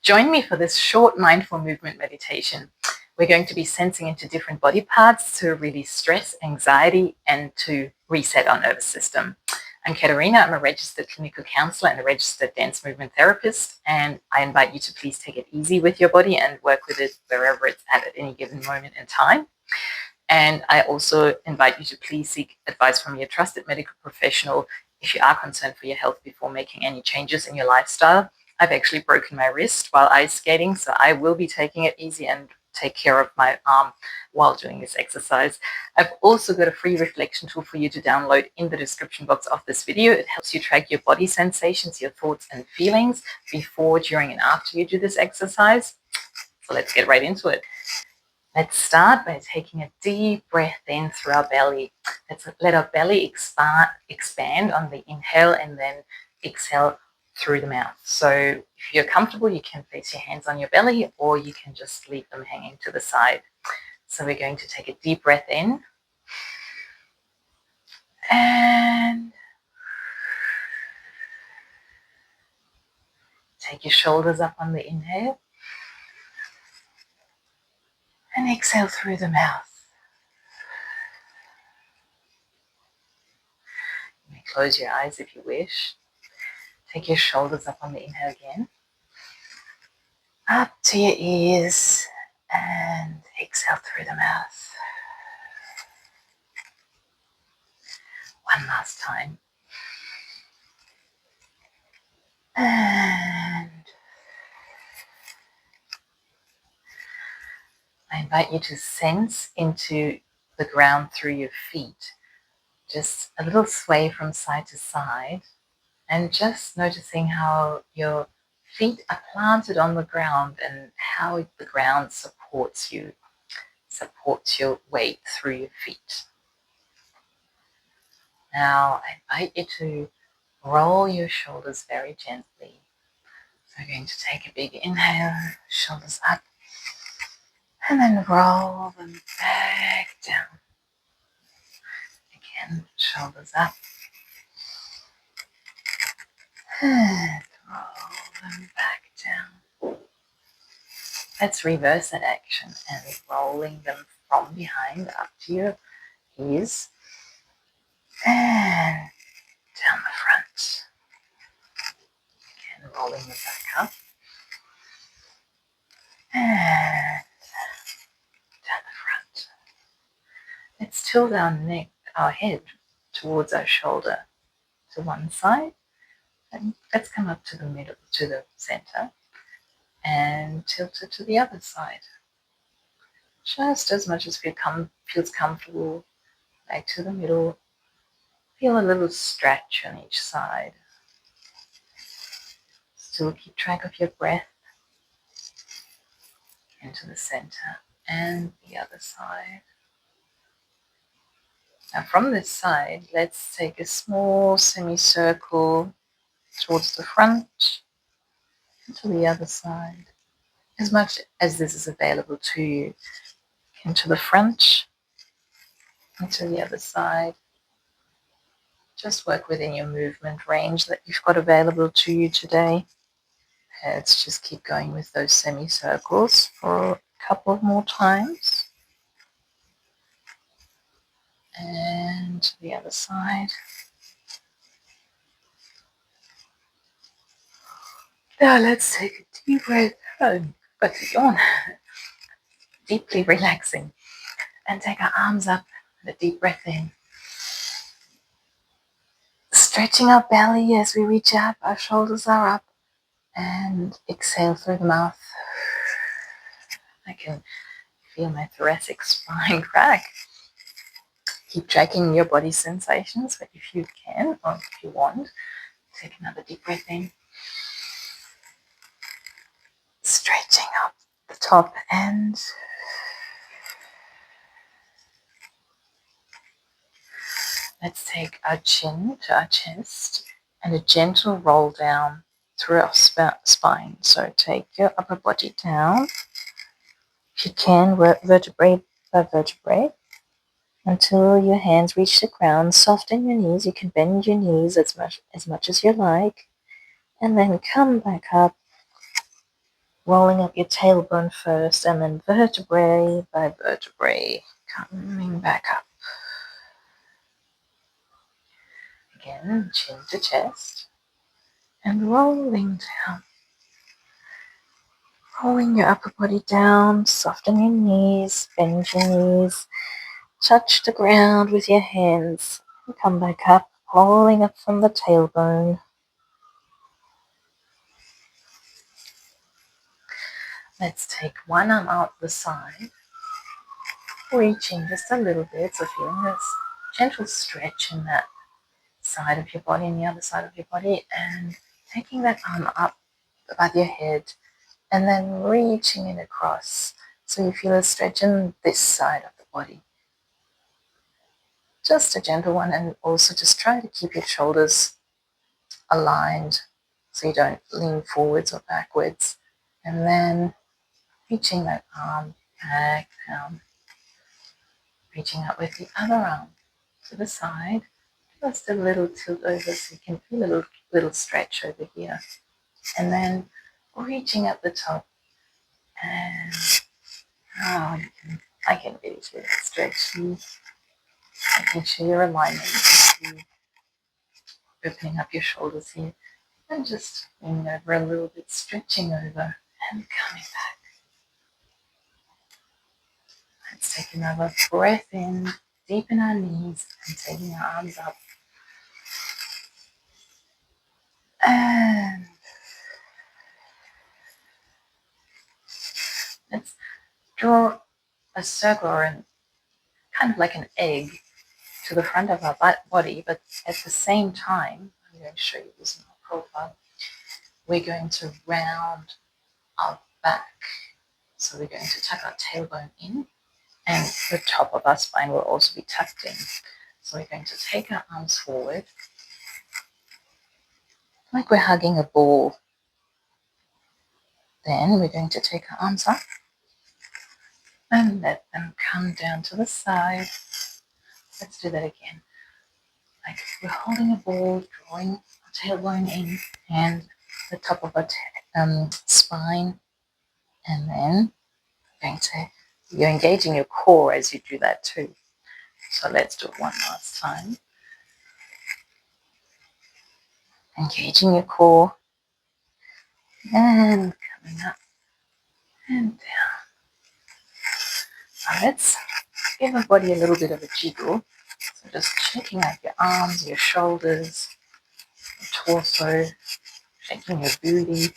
Join me for this short mindful movement meditation. We're going to be sensing into different body parts to release stress, anxiety, and to reset our nervous system. I'm Katharina. I'm a registered clinical counselor and a registered dance movement therapist, and I invite you to please take it easy with your body and work with it wherever it's at any given moment in time. And I also invite you to please seek advice from your trusted medical professional if you are concerned for your health before making any changes in your lifestyle. I've actually broken my wrist while ice skating, so I will be taking it easy and take care of my arm while doing this exercise. I've also got a free reflection tool for you to download in the description box of this video. It helps you track your body sensations, your thoughts and feelings before, during, and after you do this exercise. So let's get right into it. Let's start by taking a deep breath in through our belly. Let's let our belly expand on the inhale and then exhale through the mouth. So if you're comfortable, you can place your hands on your belly or you can just leave them hanging to the side. So we're going to take a deep breath in and take your shoulders up on the inhale and exhale through the mouth. You may close your eyes if you wish. Take your shoulders up on the inhale again, up to your ears, and exhale through the mouth. One last time. And I invite you to sense into the ground through your feet. Just a little sway from side to side, and just noticing how your feet are planted on the ground and how the ground supports you, supports your weight through your feet. Now I invite you to roll your shoulders very gently. So we're going to take a big inhale, shoulders up, and then roll them back down. Again, shoulders up, and roll them back down. Let's reverse that action and rolling them from behind up to your ears and down the front. Again, rolling them back up and down the front. Let's tilt our head towards our shoulder to one side, and let's come up to the middle, to the center, and tilt it to the other side. Just as much as feels comfortable. Back to the middle. Feel a little stretch on each side. Still keep track of your breath. Into the center and the other side. Now from this side, let's take a small semicircle towards the front and to the other side. As much as this is available to you, into the front and to the other side. Just work within your movement range that you've got available to you today. Let's just keep going with those semicircles for a couple more times. And to the other side. Now let's take a deep breath in, but yawn. Deeply relaxing. And take our arms up and a deep breath in. Stretching our belly as we reach up, our shoulders are up. And exhale through the mouth. I can feel my thoracic spine crack. Keep tracking your body sensations, but if you can, or if you want, take another deep breath in. Stretching up the top end. Let's take our chin to our chest and a gentle roll down through our spine. So take your upper body down. If you can, work vertebrae by vertebrae until your hands reach the ground. Soften your knees. You can bend your knees as much as you like. And then come back up rolling up your tailbone first, and then vertebrae by vertebrae, coming back up. Again, chin to chest, and rolling down. Rolling your upper body down, soften your knees, bend your knees, touch the ground with your hands, and come back up, rolling up from the tailbone. Let's take one arm out the side, reaching just a little bit, so feeling this gentle stretch in that side of your body and the other side of your body, and taking that arm up above your head, and then reaching it across, so you feel a stretch in this side of the body. Just a gentle one, and also just try to keep your shoulders aligned so you don't lean forwards or backwards, and then reaching that arm back down, reaching up with the other arm to the side, just a little tilt over so you can feel a little stretch over here, and then reaching up the top, and I can really feel that stretch here, making sure your alignment is here, opening up your shoulders here, and just leaning over a little bit, stretching over and coming back. Let's take another breath in, deepen our knees, and taking our arms up. And let's draw a circle, or kind of like an egg, to the front of our body, but at the same time, I'm going to show you this in my profile, we're going to round our back. So we're going to tuck our tailbone in, and the top of our spine will also be tucked in. So we're going to take our arms forward, like we're hugging a ball. Then we're going to take our arms up and let them come down to the side. Let's do that again. Like we're holding a ball, drawing our tailbone in, and the top of our spine, and then you're engaging your core as you do that too. So let's do it one last time. Engaging your core, and coming up and down. Now let's give our body a little bit of a jiggle. So just checking out your arms, your shoulders, your torso, shaking your booty.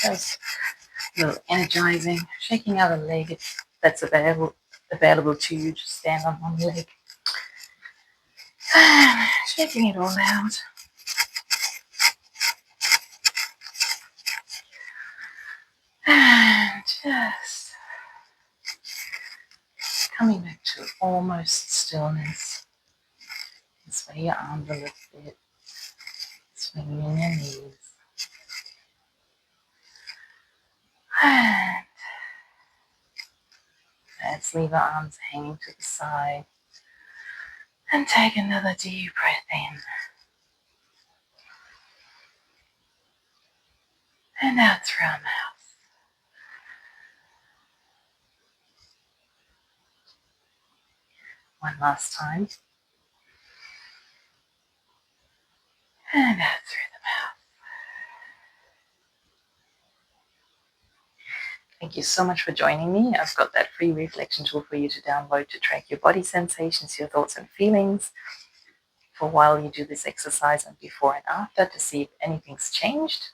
Just a little energizing, shaking out a leg if that's available to you. Just stand on one leg. Shaking it all out. And just coming back to almost stillness. Sway your arms a little bit. Swinging in your knees. And let's leave our arms hanging to the side. And take another deep breath in. And out through our mouth. One last time. And out through the mouth. Thank you so much for joining me. I've got that free reflection tool for you to download to track your body sensations, your thoughts and feelings for while you do this exercise, and before and after, to see if anything's changed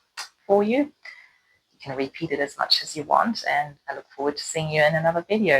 for you. You can repeat it as much as you want, and I look forward to seeing you in another video.